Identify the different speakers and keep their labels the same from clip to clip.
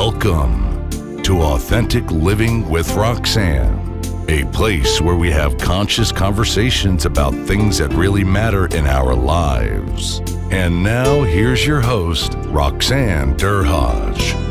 Speaker 1: Welcome to Authentic Living with Roxanne, a place where we have conscious conversations about things that really matter in our lives. And now here's your host, Roxanne Derhaj.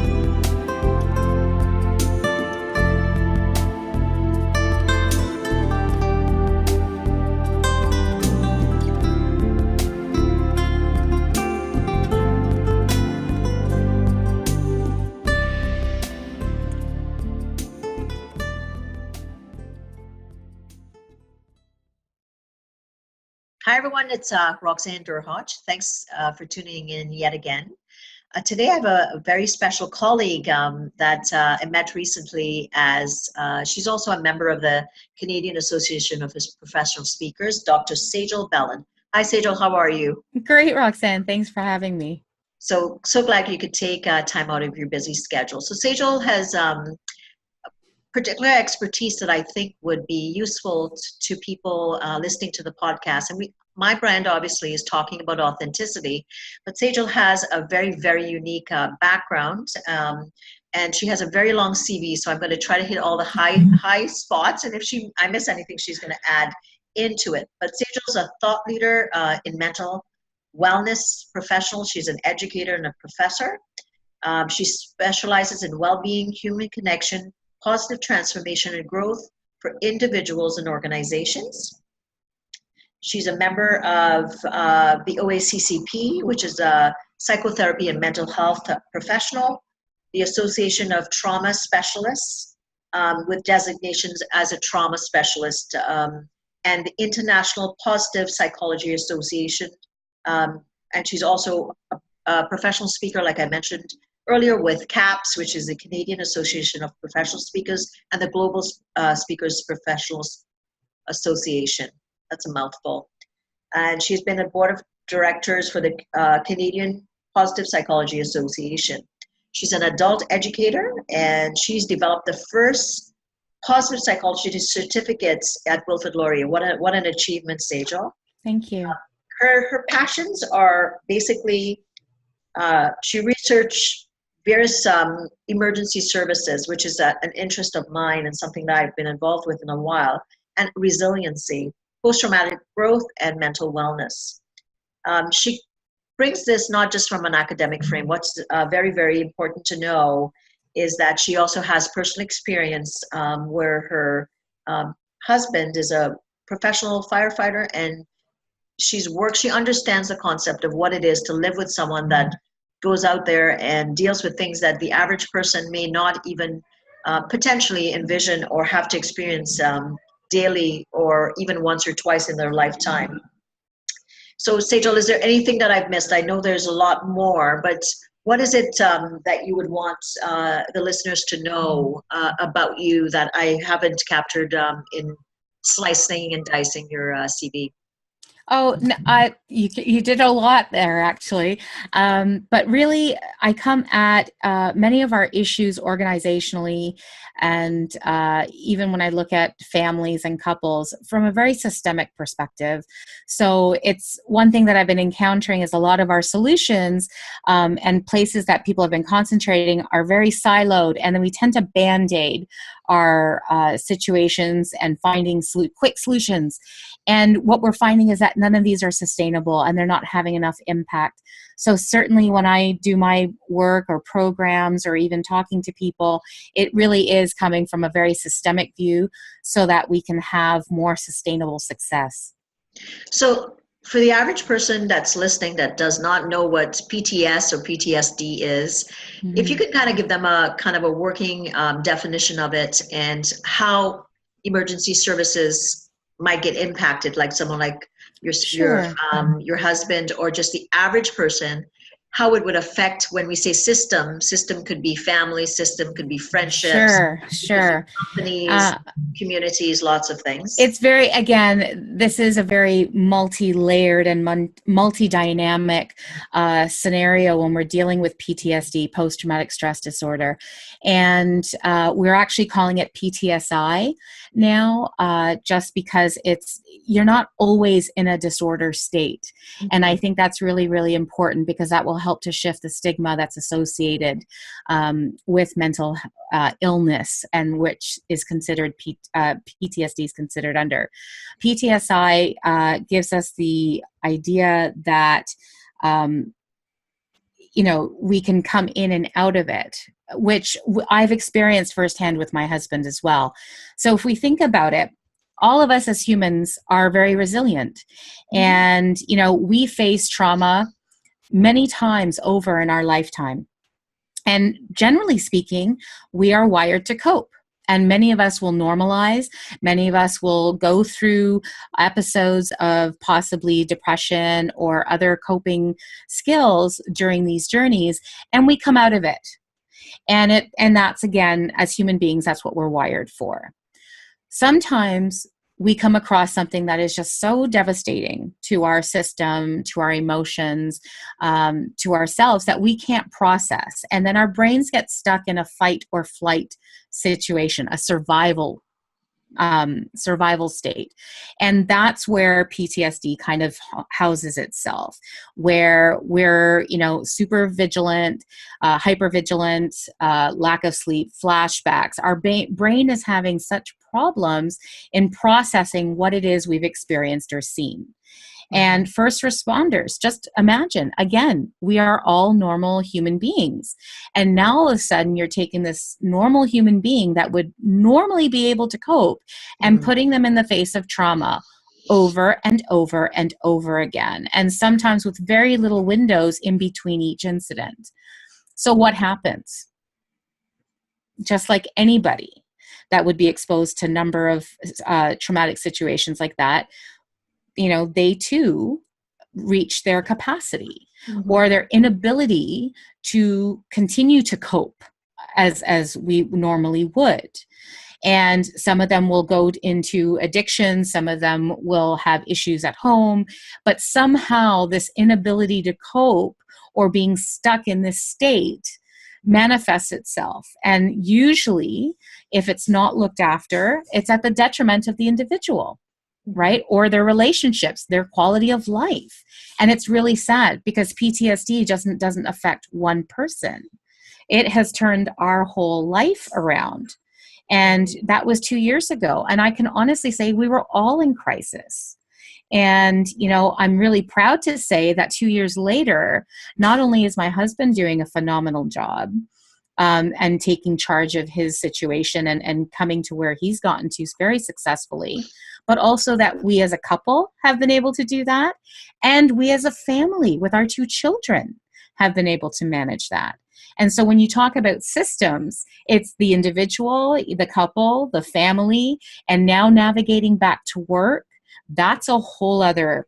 Speaker 2: Hi, everyone. It's Roxanne Derhaj. Thanks for tuning in yet again. Today, I have a very special colleague that I met recently as she's also a member of the Canadian Association of Professional Speakers, Dr. Sajel Bellon. Hi, Sejal. How are you?
Speaker 3: Great, Roxanne. Thanks for having me.
Speaker 2: So glad you could take time out of your busy schedule. So Sejal has particular expertise that I think would be useful to people listening to the podcast. And my brand obviously is talking about authenticity, but Sejal has a very, very unique background, and she has a very long CV. So I'm going to try to hit all the high spots, and if I miss anything, she's going to add into it. But Sejal's a thought leader in mental wellness professional. She's an educator and a professor. She specializes in well-being, human connection, positive transformation and growth for individuals and organizations. She's a member of the OACCP, which is a psychotherapy and mental health professional, the Association of Trauma Specialists with designations as a trauma specialist, and the International Positive Psychology Association. And she's also a professional speaker, like I mentioned earlier, with CAPS, which is the Canadian Association of Professional Speakers, and the Global Speakers Professionals Association. That's a mouthful. And she's been a board of directors for the Canadian Positive Psychology Association. She's an adult educator, and she's developed the first positive psychology certificates at Wilfrid Laurier. What an achievement, Sejal.
Speaker 3: Thank you.
Speaker 2: Her passions are basically, she researched various emergency services, which is an interest of mine and something that I've been involved with in a while, and resiliency, post-traumatic growth, and mental wellness. She brings this not just from an academic frame. What's very, very important to know is that she also has personal experience where her husband is a professional firefighter, and she understands the concept of what it is to live with someone that goes out there and deals with things that the average person may not even potentially envision or have to experience daily or even once or twice in their lifetime. So Sejal, is there anything that I've missed? I know there's a lot more, but what is it that you would want the listeners to know about you that I haven't captured in slicing and dicing your CV?
Speaker 3: Oh, no, you did a lot there, actually. But really, I come at many of our issues organizationally, and even when I look at families and couples from a very systemic perspective. So it's one thing that I've been encountering is a lot of our solutions and places that people have been concentrating are very siloed, and then we tend to band-aid our situations and finding quick solutions. And what we're finding is that none of these are sustainable and they're not having enough impact. So certainly when I do my work or programs or even talking to people, it really is coming from a very systemic view so that we can have more sustainable success.
Speaker 2: So for the average person that's listening that does not know what PTS or PTSD is, if you could kind of give them a kind of a working definition of it and how emergency services might get impacted, like someone like your husband, or just the average person, how it would affect when we say system could be family, system could be friendships,
Speaker 3: sure.
Speaker 2: Companies, communities, lots of things.
Speaker 3: It's very, again, this is a very multi-layered and multi-dynamic scenario when we're dealing with PTSD, post-traumatic stress disorder. And we're actually calling it PTSI now, just because you're not always in a disorder state. And I think that's really, really important because that will will help to shift the stigma that's associated with mental illness, and which is considered PTSD is considered under. PTSI gives us the idea that we can come in and out of it, which I've experienced firsthand with my husband as well. So if we think about it, all of us as humans are very resilient. And, we face trauma many times over in our lifetime. And generally speaking, we are wired to cope. And many of us will normalize. Many of us will go through episodes of possibly depression or other coping skills during these journeys, and we come out of it. And that's, again, as human beings, that's what we're wired for. Sometimes we come across something that is just so devastating to our system, to our emotions, to ourselves, that we can't process. And then our brains get stuck in a fight or flight situation, a survival state. And that's where PTSD kind of houses itself, where we're, super vigilant, hyper vigilant, lack of sleep, flashbacks. Our brain is having such problems in processing what it is we've experienced or seen. And first responders, just imagine, again, we are all normal human beings. And now all of a sudden you're taking this normal human being that would normally be able to cope and putting them in the face of trauma over and over and over again. And sometimes with very little windows in between each incident. So what happens? Just like anybody that would be exposed to a number of traumatic situations like that, they too reach their capacity or their inability to continue to cope as we normally would. And some of them will go into addiction. Some of them will have issues at home, but somehow this inability to cope or being stuck in this state manifests itself. And usually, if it's not looked after, it's at the detriment of the individual, right? Or their relationships, their quality of life. And it's really sad because PTSD doesn't affect one person. It has turned our whole life around. And that was 2 years ago. And I can honestly say we were all in crisis. And, I'm really proud to say that 2 years later, not only is my husband doing a phenomenal job and taking charge of his situation and coming to where he's gotten to very successfully, but also that we as a couple have been able to do that. And we as a family with our 2 children have been able to manage that. And so when you talk about systems, it's the individual, the couple, the family, and now navigating back to work. That's a whole other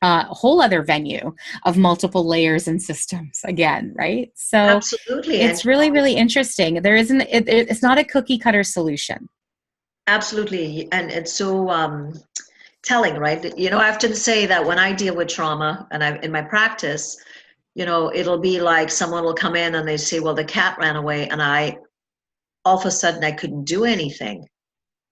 Speaker 3: venue of multiple layers and systems again, right? So
Speaker 2: absolutely,
Speaker 3: it's really, really interesting. It's not a cookie cutter solution.
Speaker 2: Absolutely. And it's so telling, right? I often say that when I deal with trauma and in my practice, it'll be like someone will come in and they say, well, the cat ran away, and all of a sudden I couldn't do anything.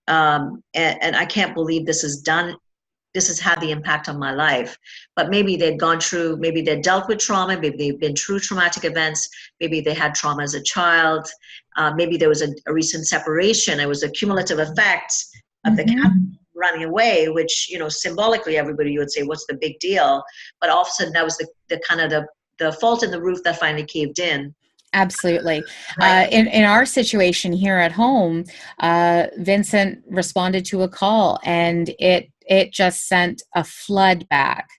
Speaker 2: And I can't believe this has had the impact on my life. But maybe they'd dealt with trauma, maybe they've been through traumatic events, maybe they had trauma as a child, maybe there was a recent separation, it was a cumulative effect of the cat running away, which, symbolically everybody would say, what's the big deal? But all of a sudden that was the kind of the fault in the roof that finally caved in.
Speaker 3: Absolutely.
Speaker 2: Right.
Speaker 3: In our situation here at home, Vincent responded to a call, and it just sent a flood back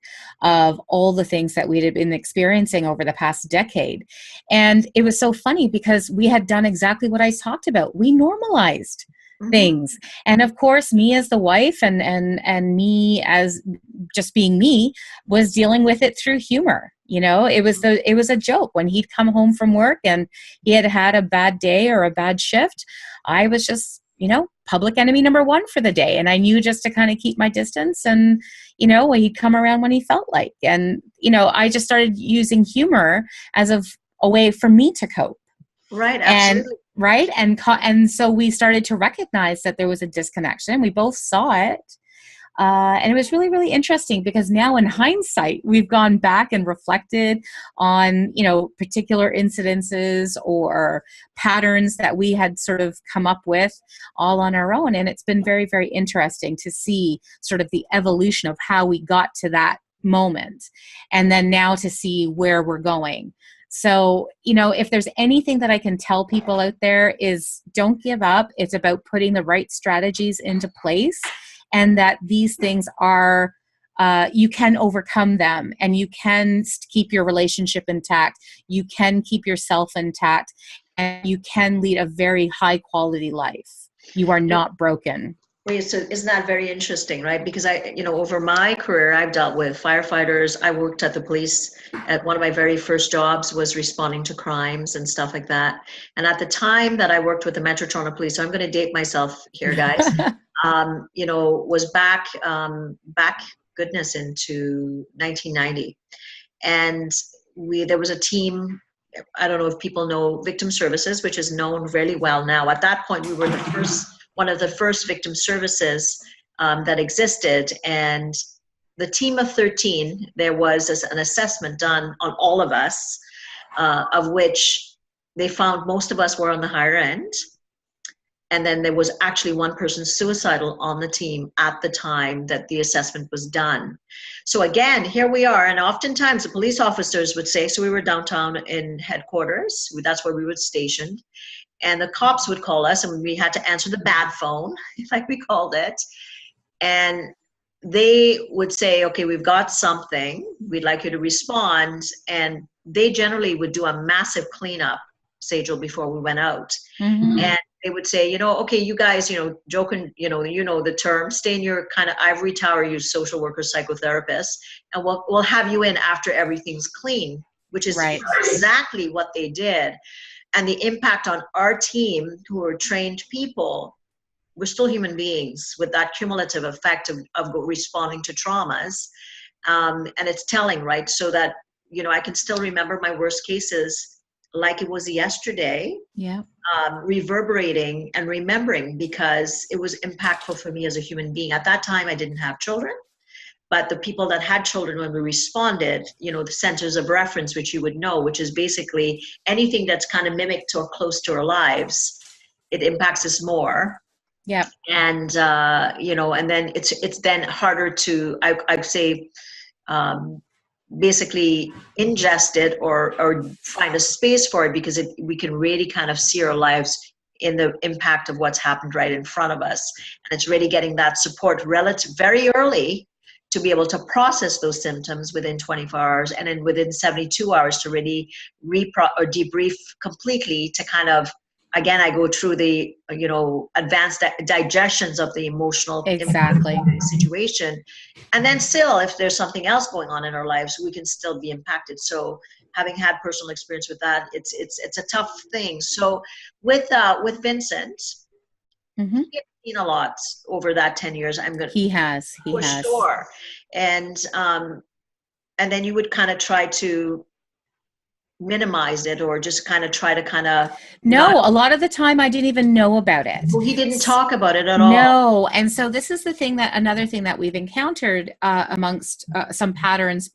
Speaker 3: of all the things that we had been experiencing over the past decade. And it was so funny because we had done exactly what I talked about. We normalized things. And of course, me as the wife and me as just being me was dealing with it through humor. It was a joke when he'd come home from work and he had a bad day or a bad shift. I was just, public enemy number one for the day. And I knew just to kind of keep my distance, and, he'd come around when he felt like. And, I just started using humor as a way for me to cope.
Speaker 2: Right. Absolutely.
Speaker 3: Right. And so we started to recognize that there was a disconnection. We both saw it. And it was really, really interesting because now in hindsight, we've gone back and reflected on, particular incidences or patterns that we had sort of come up with all on our own. And it's been very, very interesting to see sort of the evolution of how we got to that moment. And then now to see where we're going. So, if there's anything that I can tell people out there is don't give up. It's about putting the right strategies into place, and that these things are, you can overcome them, and you can keep your relationship intact. You can keep yourself intact, and you can lead a very high quality life. You are not broken.
Speaker 2: Well, so isn't that very interesting, right? Because over my career, I've dealt with firefighters. I worked at the police. At one of my very first jobs was responding to crimes and stuff like that. And at the time that I worked with the Metro Toronto Police, so I'm going to date myself here, guys. Was back goodness into 1990, and there was a team. I don't know if people know Victim Services, which is known really well now. At that point, we were one of the first victim services that existed, and the team of 13, there was an assessment done on all of us, of which they found most of us were on the higher end. And then there was actually one person suicidal on the team at the time that the assessment was done. So again, here we are. And oftentimes the police officers would say, so we were downtown in headquarters. That's where we were stationed. And the cops would call us, and we had to answer the bad phone, like we called it. And they would say, okay, we've got something. We'd like you to respond. And they generally would do a massive cleanup, Sejal, before we went out. Mm-hmm. And they would say, okay, you guys, joking, the term, stay in your kind of ivory tower, you social workers, psychotherapists, and we'll have you in after everything's clean, which is right. Exactly what they did. And the impact on our team, who are trained people, we're still human beings with that cumulative effect of responding to traumas. And it's telling, right? So that, I can still remember my worst cases like it was yesterday.
Speaker 3: Yeah.
Speaker 2: Reverberating and remembering, because it was impactful for me as a human being. At that time, I didn't have children, but the people that had children, when we responded, the centers of reference, which you would know, which is basically anything that's kind of mimicked or close to our lives, it impacts us more.
Speaker 3: Yeah.
Speaker 2: And, and then it's then harder to, I'd say, basically ingest it or find a space for it, because we can really kind of see our lives in the impact of what's happened right in front of us. And it's really getting that support very early to be able to process those symptoms within 24 hours, and then within 72 hours to really debrief completely, to kind of, again, I go through the, advanced digestions of the emotional
Speaker 3: exactly
Speaker 2: situation. And then still, if there's something else going on in our lives, we can still be impacted. So having had personal experience with that, it's a tough thing. So with Vincent,
Speaker 3: mm-hmm.
Speaker 2: he's seen a lot over that 10 years.
Speaker 3: He has.
Speaker 2: Sure. And then you would kind of try to minimize it, or just kind of try to
Speaker 3: a lot of the time I didn't even know about it.
Speaker 2: Well, he didn't talk about it at all.
Speaker 3: No. And so this is another thing that we've encountered amongst some patterns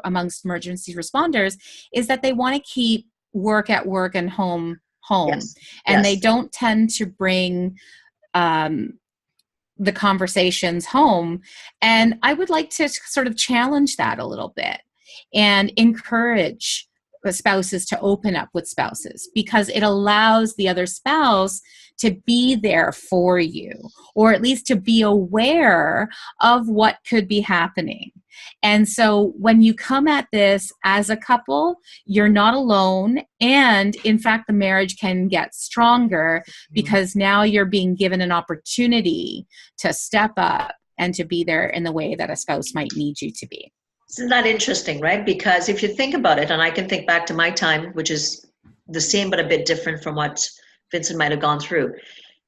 Speaker 3: amongst emergency responders, is that they want to keep work at work and home.
Speaker 2: Yes.
Speaker 3: And they don't tend to bring the conversations home. And I would like to sort of challenge that a little bit and encourage spouses to open up with spouses, because it allows the other spouse to be there for you, or at least to be aware of what could be happening. And so when you come at this as a couple, you're not alone. And in fact, the marriage can get stronger, because now you're being given an opportunity to step up and to be there in the way that a spouse might need you to be.
Speaker 2: Isn't that interesting, right? Because if you think about it, and I can think back to my time, which is the same but a bit different from what Vincent might have gone through.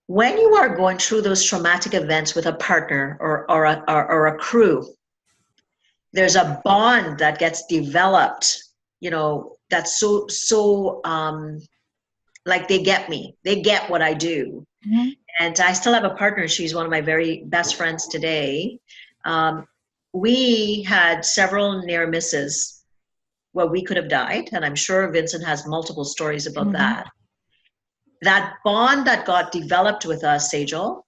Speaker 2: When you are going through those traumatic events with a partner or a crew, there's a bond that gets developed, that's so like they get me. They get what I do. Mm-hmm. And I still have a partner. She's one of my very best friends today. We had several near misses where we could have died, and I'm sure Vincent has multiple stories about that. That bond that got developed with us, Sejal,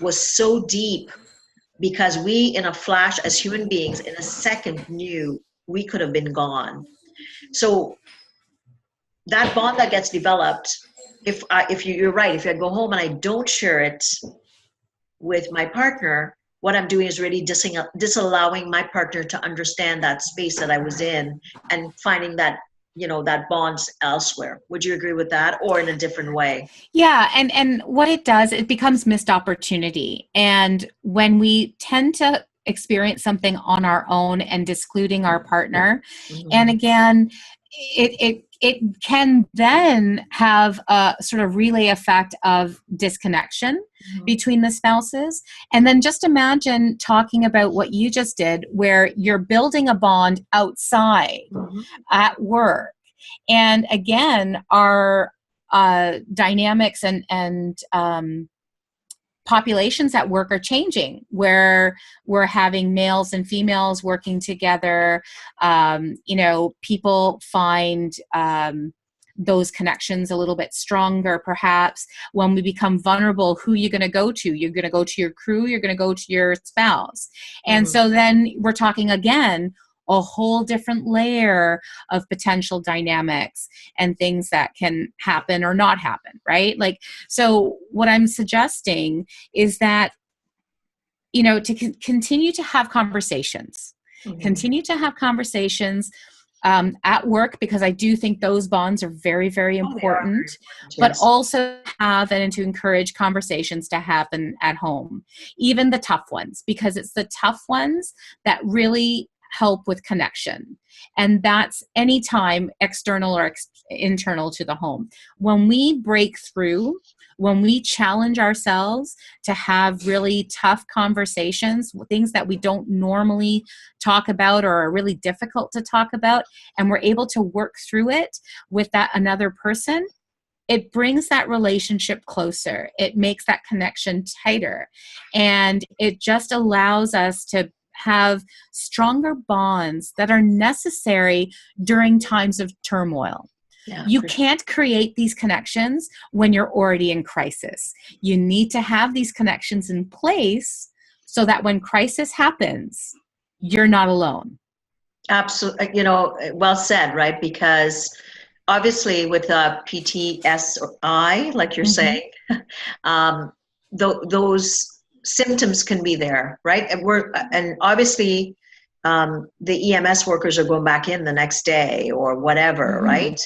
Speaker 2: was so deep because we, in a flash, as human beings, in a second knew we could have been gone. So that bond that gets developed, if you're right, if I go home and I don't share it with my partner, what I'm doing is really disallowing my partner to understand that space that I was in and finding that, that bonds elsewhere. Would you agree with that, or in a different way?
Speaker 3: Yeah, and what it does, it becomes missed opportunity. And when we tend to experience something on our own and discluding our partner, and again, it can then have a sort of relay effect of disconnection between the spouses. And then just imagine talking about what you just did, where you're building a bond outside at work. And again, our dynamics and populations at work are changing, where we're having males and females working together. People find those connections a little bit stronger, perhaps. When we become vulnerable, who are you going to go to? You're going to go to your crew, you're going to go to your spouse. And so then we're talking again, a whole different layer of potential dynamics and things that can happen or not happen, right? Like, so what I'm suggesting is that, to continue to have conversations, at work, because I do think those bonds are very, very important, but also have and to encourage conversations to happen at home, even the tough ones, because it's the tough ones that really help with connection. And that's anytime external or internal to the home. When we break through, when we challenge ourselves to have really tough conversations, things that we don't normally talk about or are really difficult to talk about, and we're able to work through it with that another person, it brings that relationship closer. It makes that connection tighter. And it just allows us to have stronger bonds that are necessary during times of turmoil. You can't create these connections when you're already in crisis. You need to have these connections in place so that when crisis happens, you're not alone.
Speaker 2: Absolutely. Well said, right? Because obviously with PTSD, like you're saying, those symptoms can be there, right? And obviously the EMS workers are going back in the next day or whatever, right?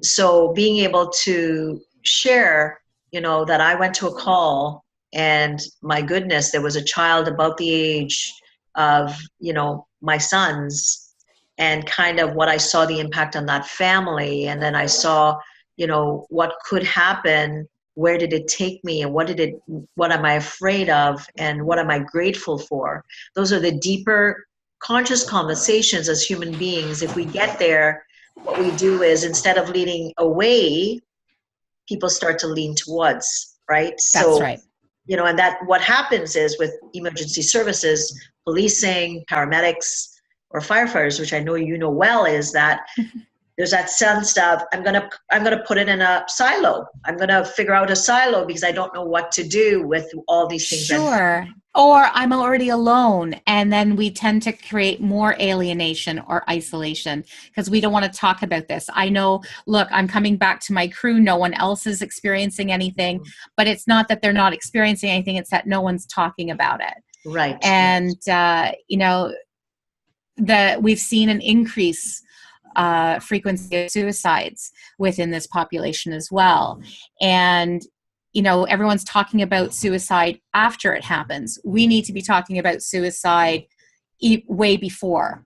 Speaker 2: So being able to share, that I went to a call and my goodness, there was a child about the age of, my son's, and kind of what I saw the impact on that family. And then I saw, what could happen. Where did it take me, and what am I afraid of, and what am I grateful for? Those are the deeper conscious conversations as human beings. If we get there, what we do is, instead of leaning away, people start to lean towards, right?
Speaker 3: That's right.
Speaker 2: And that what happens is with emergency services, policing, paramedics, or firefighters, which I know well, is that there's that sense of I'm gonna put it in a silo. I'm gonna figure out a silo because I don't know what to do with all these things.
Speaker 3: Sure. Or I'm already alone, and then we tend to create more alienation or isolation because we don't want to talk about this. I know, look, I'm coming back to my crew. No one else is experiencing anything, but it's not that they're not experiencing anything. It's that no one's talking about it.
Speaker 2: Right.
Speaker 3: And, we've seen an increase frequency of suicides within this population as well. And everyone's talking about suicide after it happens. We need to be talking about suicide way before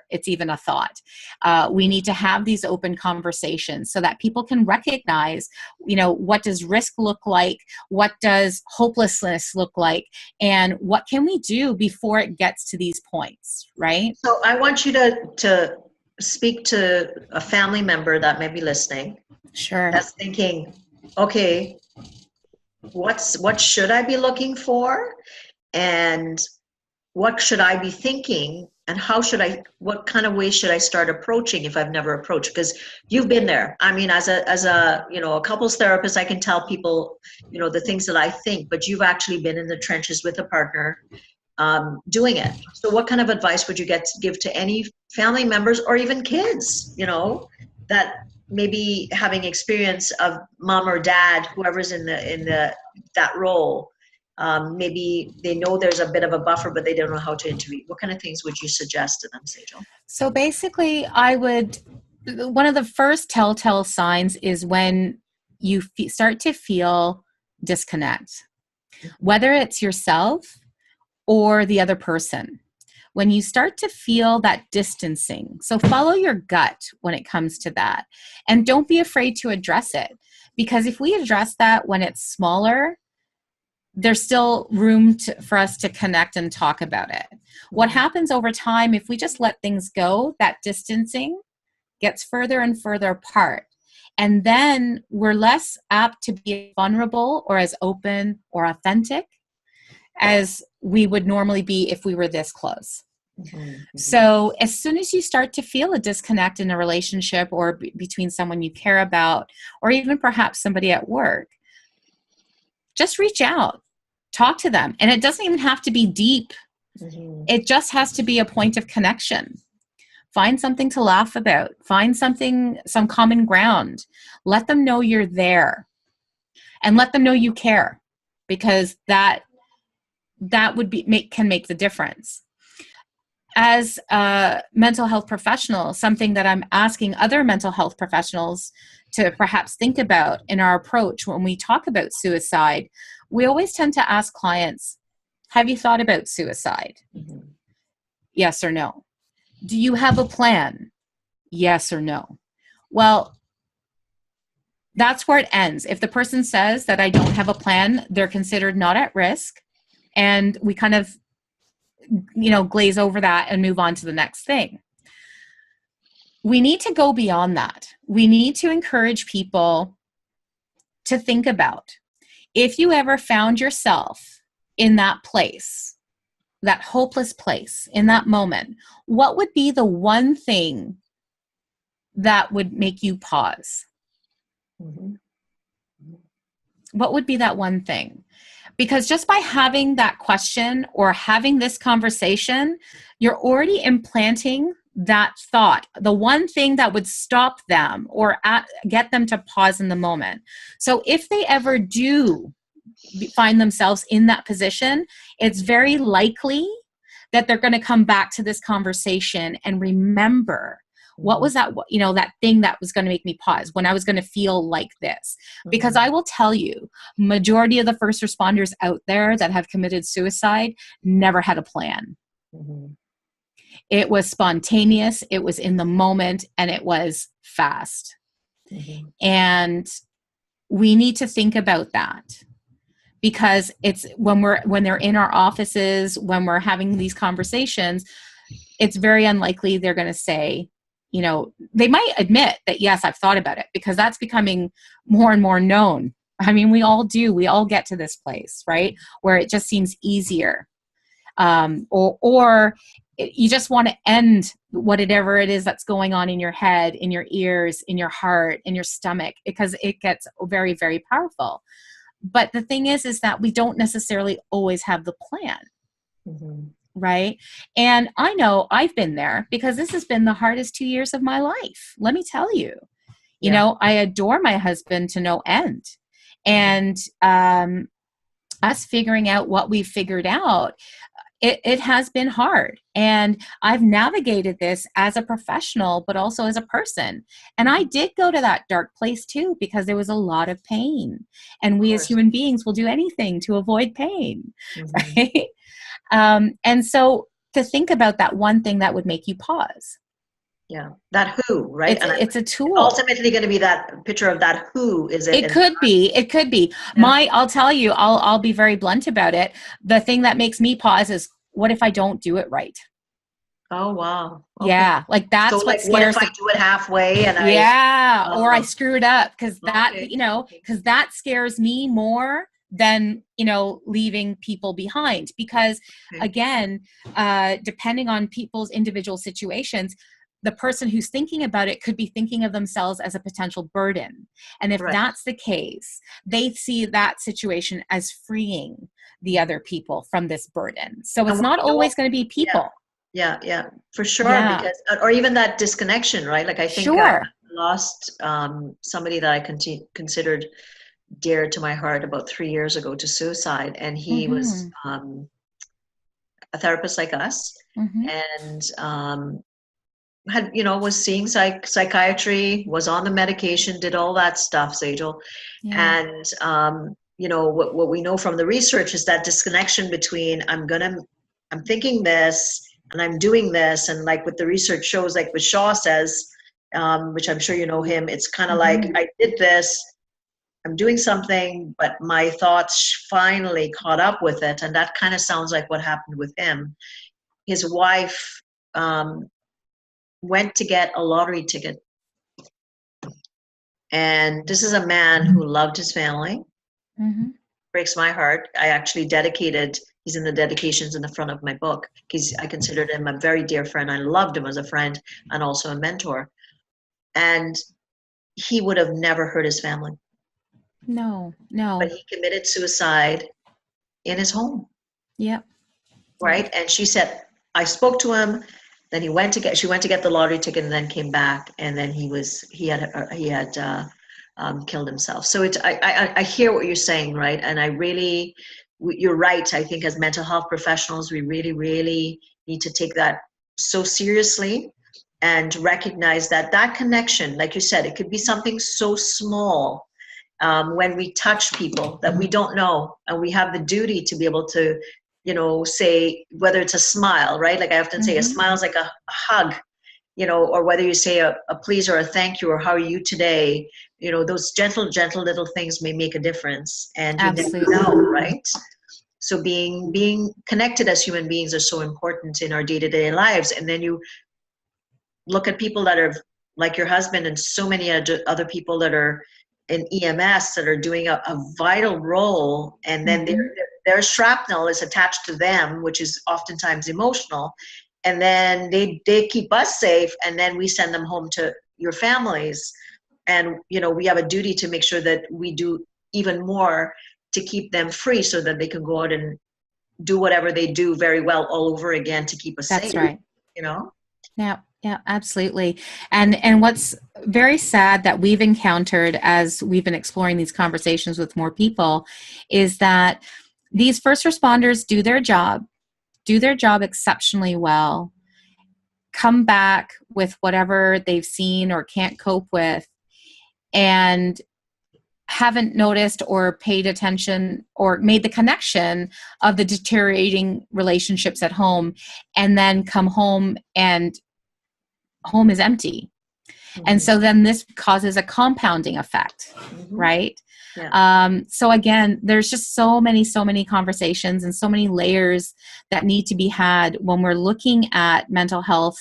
Speaker 3: it's even a thought. We need to have these open conversations so that people can recognize, what does risk look like? What does hopelessness look like? And what can we do before it gets to these points, right?
Speaker 2: So I want you to speak to a family member that may be listening.
Speaker 3: Sure.
Speaker 2: That's thinking, okay, what should I be looking for? and what should I be thinking, and what kind of way should I start approaching if I've never approached? Because you've been there. I mean, as a a couples therapist, I can tell people, the things that I think, but you've actually been in the trenches with a partner, doing it. So what kind of advice would you give to any family members or even kids, that maybe having experience of mom or dad, whoever's in that role, maybe they know there's a bit of a buffer, but they don't know how to intervene. What kind of things would you suggest to them, Sejal?
Speaker 3: So basically, one of the first telltale signs is when you start to feel disconnect, whether it's yourself or the other person. When you start to feel that distancing, so follow your gut when it comes to that. And don't be afraid to address it. Because if we address that when it's smaller, there's still room for us to connect and talk about it. What happens over time, if we just let things go, that distancing gets further and further apart. And then we're less apt to be vulnerable or as open or authentic as we would normally be if we were this close. Mm-hmm. So as soon as you start to feel a disconnect in a relationship or between someone you care about, or even perhaps somebody at work, just reach out, talk to them. And it doesn't even have to be deep. Mm-hmm. It just has to be a point of connection. Find something to laugh about. Find some common ground. Let them know you're there. And let them know you care, because that can make the difference. As a mental health professional, something that I'm asking other mental health professionals to perhaps think about in our approach when we talk about suicide, we always tend to ask clients, have you thought about suicide? Mm-hmm. Yes or no. Do you have a plan? Yes or no. Well, that's where it ends. If the person says that I don't have a plan, they're considered not at risk. And we kind of, glaze over that and move on to the next thing. We need to go beyond that. We need to encourage people to think about, if you ever found yourself in that place, that hopeless place, in that moment, what would be the one thing that would make you pause? Mm-hmm. What would be that one thing? Because just by having that question or having this conversation, you're already implanting that thought, the one thing that would stop them or get them to pause in the moment. So if they ever do find themselves in that position, it's very likely that they're going to come back to this conversation and remember, what was that, that thing that was going to make me pause, when I was going to feel like this? Because I will tell you, majority of the first responders out there that have committed suicide never had a plan. Mm-hmm. It was spontaneous, it was in the moment, and it was fast. Mm-hmm. And we need to think about that, because it's when they're in our offices, when we're having these conversations, it's very unlikely they're going to say, they might admit that, yes, I've thought about it, because that's becoming more and more known. I mean, we all get to this place, right, where it just seems easier. Or you just want to end whatever it is that's going on in your head, in your ears, in your heart, in your stomach, because it gets very, very powerful. But the thing is that we don't necessarily always have the plan. Mm-hmm. Right? And I know I've been there, because this has been the hardest 2 years of my life. Let me tell you, I adore my husband to no end. And us figuring out what we've figured out, it has been hard. And I've navigated this as a professional, but also as a person. And I did go to that dark place too, because there was a lot of pain. And we as human beings will do anything to avoid pain. Mm-hmm. Right? And so to think about that one thing that would make you pause.
Speaker 2: Yeah. That who, right?
Speaker 3: It's a tool.
Speaker 2: Ultimately going to be that picture of that who is it.
Speaker 3: It could be. Yeah. I'll tell you, I'll be very blunt about it. The thing that makes me pause is, what if I don't do it right?
Speaker 2: Oh, wow. Okay.
Speaker 3: Yeah. Like that's what scares.
Speaker 2: What if I do it halfway and
Speaker 3: or I screw it up? Because that scares me more than, leaving people behind. Because again, depending on people's individual situations, the person who's thinking about it could be thinking of themselves as a potential burden. And if that's the case, they see that situation as freeing the other people from this burden. So it's not always going to be people.
Speaker 2: Yeah, for sure. Because, or even that disconnection, right? Like I think I lost somebody that I considered dear to my heart about 3 years ago to suicide. And he was a therapist like us, and had, was seeing psychiatry, was on the medication, did all that stuff, Sejal. And, what we know from the research is that disconnection between I'm thinking this and I'm doing this. And like what the research shows, like what Shaw says, which I'm sure you know him, it's kind of like I did this, I'm doing something, but my thoughts finally caught up with it. And that kind of sounds like what happened with him. His wife went to get a lottery ticket. And this is a man who loved his family. Breaks my heart. I actually he's in the dedications in the front of my book, because I considered him a very dear friend. I loved him as a friend and also a mentor. And he would have never hurt his family.
Speaker 3: No.
Speaker 2: But he committed suicide in his home. Yeah. Right. And she said, I spoke to him. Then she went to get the lottery ticket and then came back. And then he had killed himself. So I hear what you're saying. Right. And you're right. I think as mental health professionals, we really, really need to take that so seriously and recognize that connection, like you said, it could be something so small. When we touch people that we don't know, and we have the duty to be able to, say, whether it's a smile, right? Like I often say, a smile is like a hug, or whether you say a please or a thank you or how are you today, those gentle little things may make a difference. And you never know, right? So being connected as human beings are so important in our day-to-day lives. And then you look at people that are like your husband and so many other people that are in EMS that are doing a vital role, and then their shrapnel is attached to them, which is oftentimes emotional, and then they keep us safe, and then we send them home to your families. And we have a duty to make sure that we do even more to keep them free so that they can go out and do whatever they do very well all over again to keep us safe.
Speaker 3: That's right. Yeah, absolutely. And what's very sad that we've encountered as we've been exploring these conversations with more people is that these first responders do their job exceptionally well, come back with whatever they've seen or can't cope with, and haven't noticed or paid attention or made the connection of the deteriorating relationships at home, and then come home and home is empty. And so then this causes a compounding effect, right? Yeah. So again, there's just so many conversations and so many layers that need to be had when we're looking at mental health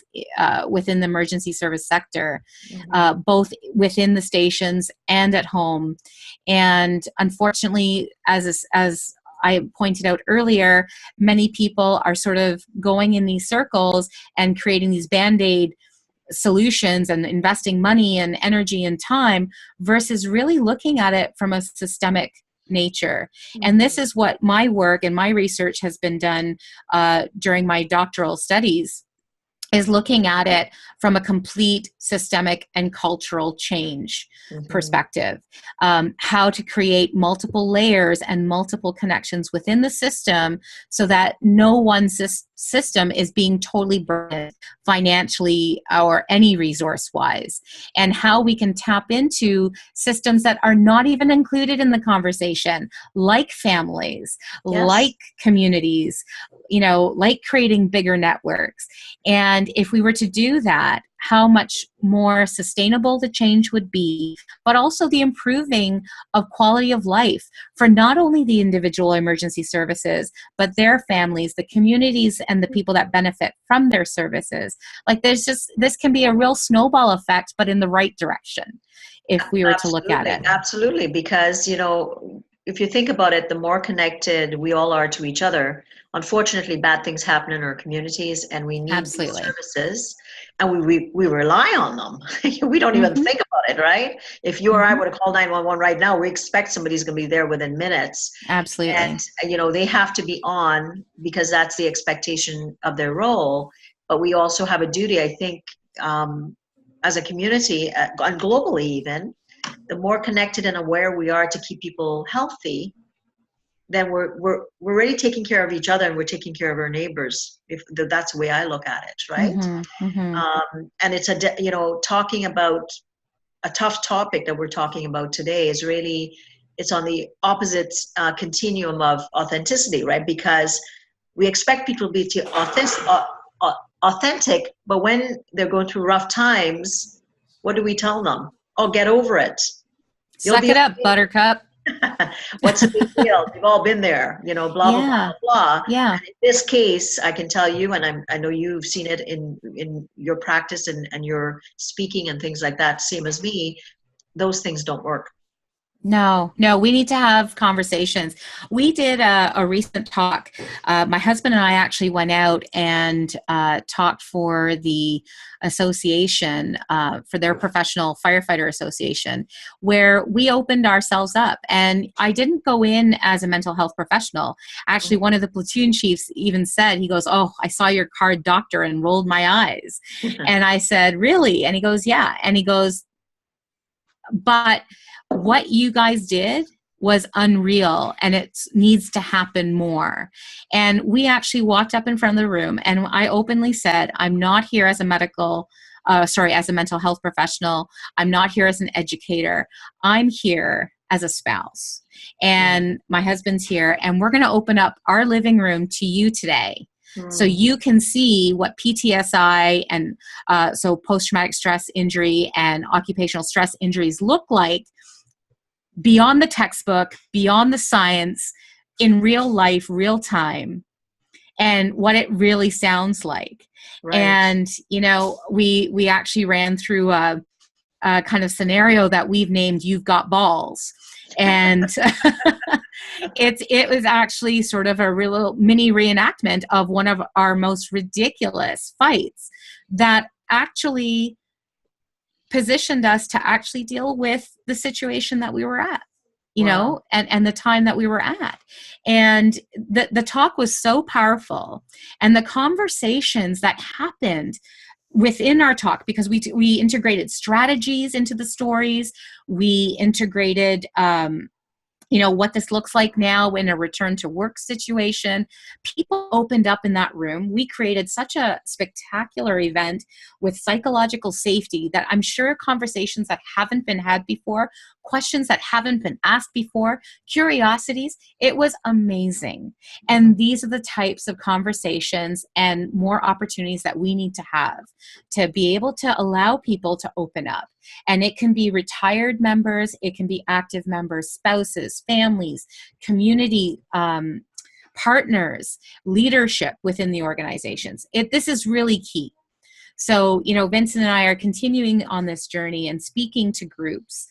Speaker 3: within the emergency service sector, both within the stations and at home. And unfortunately, as I pointed out earlier, many people are sort of going in these circles and creating these Band-Aid solutions and investing money and energy and time versus really looking at it from a systemic nature. And this is what my work and my research has been done during my doctoral studies, is looking at it from a complete systemic and cultural change perspective. How to create multiple layers and multiple connections within the system so that no one system is being totally burdened financially or any resource-wise. And how we can tap into systems that are not even included in the conversation, like families, like communities, like creating bigger networks. And if we were to do that, how much more sustainable the change would be, but also the improving of quality of life for not only the individual emergency services, but their families, the communities, and the people that benefit from their services. Like this can be a real snowball effect, but in the right direction, if we were to look at it.
Speaker 2: Absolutely, because, if you think about it, the more connected we all are to each other, unfortunately, bad things happen in our communities, and we need these
Speaker 3: Absolutely.
Speaker 2: services, and we rely on them. We don't even
Speaker 3: Mhm.
Speaker 2: think about it, right? If you or I
Speaker 3: Mhm.
Speaker 2: were to call 911 right now, we expect somebody's going to be there within minutes.
Speaker 3: Absolutely.
Speaker 2: And, they have to be on because that's the expectation of their role. But we also have a duty, I think, as a community, and globally even, the more connected and aware we are to keep people healthy, then we're really taking care of each other, and we're taking care of our neighbors. If that's the way I look at it, right?
Speaker 3: Mhm. Mhm.
Speaker 2: And it's talking about a tough topic that we're talking about today is really, it's on the opposite continuum of authenticity, right? Because we expect people to be authentic, but when they're going through rough times, what do we tell them? Oh, get over it. You'll
Speaker 3: Suck
Speaker 2: be
Speaker 3: it up, Buttercup.
Speaker 2: What's the big deal? We've all been there, blah, blah, blah,
Speaker 3: Yeah.
Speaker 2: blah, blah.
Speaker 3: Yeah.
Speaker 2: And in this case, I can tell you, and I know you've seen it in your practice and your speaking and things like that, same as me, those things don't work.
Speaker 3: No, we need to have conversations. We did a recent talk. My husband and I actually went out and talked for the association, for their professional firefighter association, where we opened ourselves up. And I didn't go in as a mental health professional. Actually, one of the platoon chiefs even said, he goes, "Oh, I saw your card, doctor," and rolled my eyes. And I said, "Really?" And he goes, "Yeah." And he goes, "But what you guys did was unreal, and it needs to happen more." And we actually walked up in front of the room, and I openly said, "I'm not here as a as a mental health professional. I'm not here as an educator. I'm here as a spouse. And my husband's here, and we're going to open up our living room to you today. So you can see what PTSI and so post-traumatic stress injury and occupational stress injuries look like beyond the textbook, beyond the science, in real life, real time, and what it really sounds like."
Speaker 2: Right.
Speaker 3: And, we actually ran through a kind of scenario that we've named "You've Got Balls." And it was actually sort of a real mini reenactment of one of our most ridiculous fights that actually positioned us to actually deal with the situation that we were at,
Speaker 2: Wow.
Speaker 3: and the time that we were at. And the talk was so powerful, and the conversations that happened within our talk, because we integrated strategies into the stories. We integrated what this looks like now in a return to work situation. People opened up in that room. We created such a spectacular event with psychological safety that I'm sure conversations that haven't been had before, questions that haven't been asked before, curiosities, it was amazing. And these are the types of conversations and more opportunities that we need to have to be able to allow people to open up. And it can be retired members, it can be active members, spouses, families, community partners, leadership within the organizations. This is really key. So, Vincent and I are continuing on this journey and speaking to groups,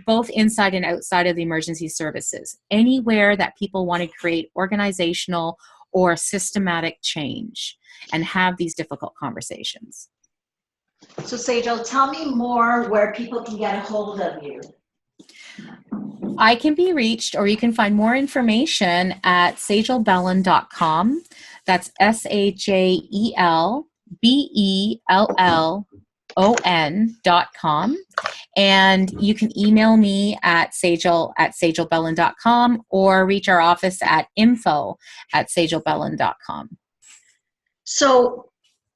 Speaker 3: both inside and outside of the emergency services, anywhere that people want to create organizational or systematic change and have these difficult conversations.
Speaker 2: So Sejal, tell me more where people can get a hold of you.
Speaker 3: I can be reached, or you can find more information at sejalbellon.com. That's SAJELBELLON.com. And you can email me at sejalbellon.com or reach our office at info@sejalbellon.com.
Speaker 2: So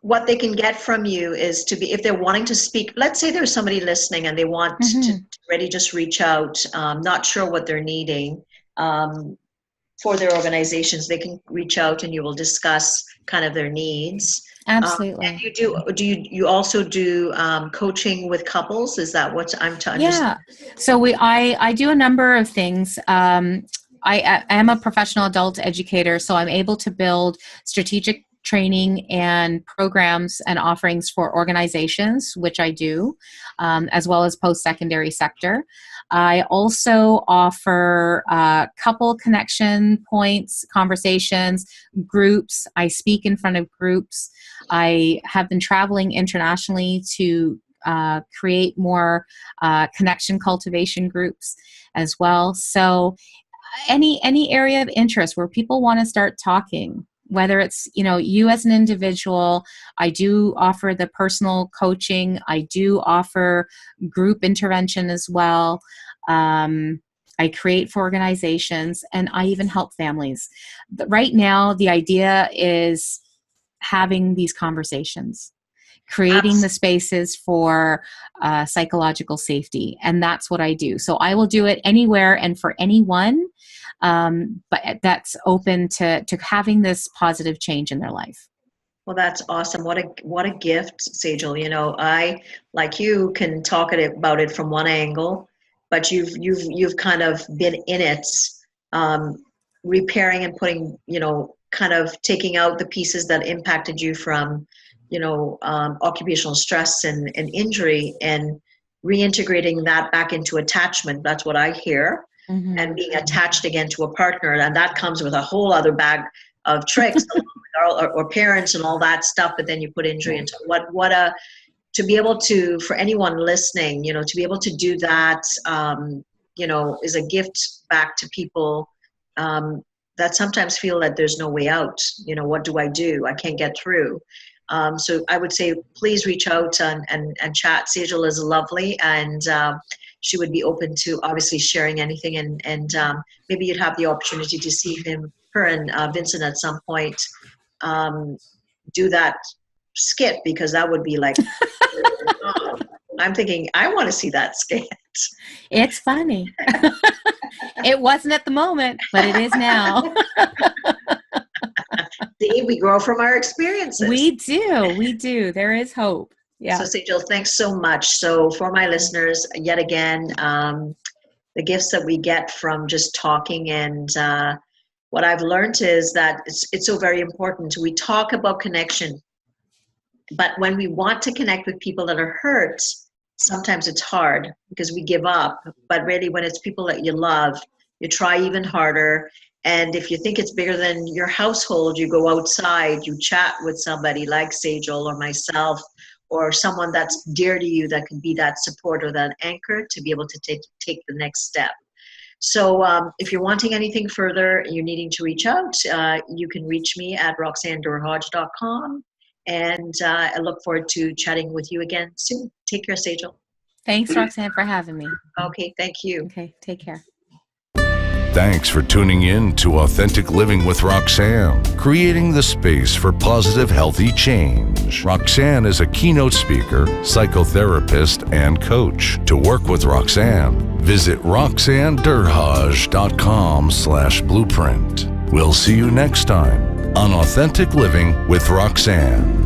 Speaker 2: what they can get from you is to be, if they're wanting to speak, let's say there's somebody listening and they want to really just reach out, not sure what they're needing for their organizations, they can reach out and you will discuss kind of their needs.
Speaker 3: Absolutely.
Speaker 2: And you also do coaching with couples? Is that what I'm to understand?
Speaker 3: Yeah. So I do a number of things. I am a professional adult educator, so I'm able to build strategic training and programs and offerings for organizations, which I do, as well as post-secondary sector. I also offer couple connection points, conversations, groups. I speak in front of groups. I have been traveling internationally to create more connection cultivation groups as well. So any area of interest where people want to start talking, whether it's, you as an individual, I do offer the personal coaching. I do offer group intervention as well. I create for organizations, and I even help families. Right now, the idea is having these conversations, creating the spaces for psychological safety. And that's what I do. So I will do it anywhere and for anyone, but that's open to having this positive change in their life.
Speaker 2: Well, that's awesome. What a gift, Sejal. I, like you, can talk about it from one angle, but you've kind of been in it, repairing and putting, kind of taking out the pieces that impacted you from occupational stress and injury, and reintegrating that back into attachment. That's what I hear. Mm-hmm. And being attached again to a partner. And that comes with a whole other bag of tricks or parents and all that stuff. But then you put injury into to be able to, for anyone listening, to be able to do that, is a gift back to people that sometimes feel that there's no way out. What do? I can't get through. So I would say, please reach out and chat. Sejal is lovely, and she would be open to obviously sharing anything. And maybe you'd have the opportunity to see her and Vincent at some point do that skit, because that would be like, I'm thinking, I want to see that skit.
Speaker 3: It's funny. It wasn't at the moment, but it is now.
Speaker 2: See, we grow from our experiences.
Speaker 3: We do. There is hope. Yeah.
Speaker 2: So Sejal, thanks so much. So for my listeners, yet again, the gifts that we get from just talking, and what I've learned is that it's so very important. We talk about connection, but when we want to connect with people that are hurt, sometimes it's hard because we give up. But really, when it's people that you love, you try even harder. And if you think it's bigger than your household, you go outside, you chat with somebody like Sejal or myself, or someone that's dear to you that can be that support or that anchor to be able to take the next step. So if you're wanting anything further, you're needing to reach out, you can reach me at roxannedurhaj.com. And I look forward to chatting with you again soon. Take care, Sejal.
Speaker 3: Thanks, Roxanne, for having me.
Speaker 2: Okay, thank you.
Speaker 3: Okay, take care.
Speaker 1: Thanks for tuning in to Authentic Living with Roxanne, creating the space for positive, healthy change. Roxanne is a keynote speaker, psychotherapist, and coach. To work with Roxanne, visit roxannedurhaj.com/blueprint. We'll see you next time on Authentic Living with Roxanne.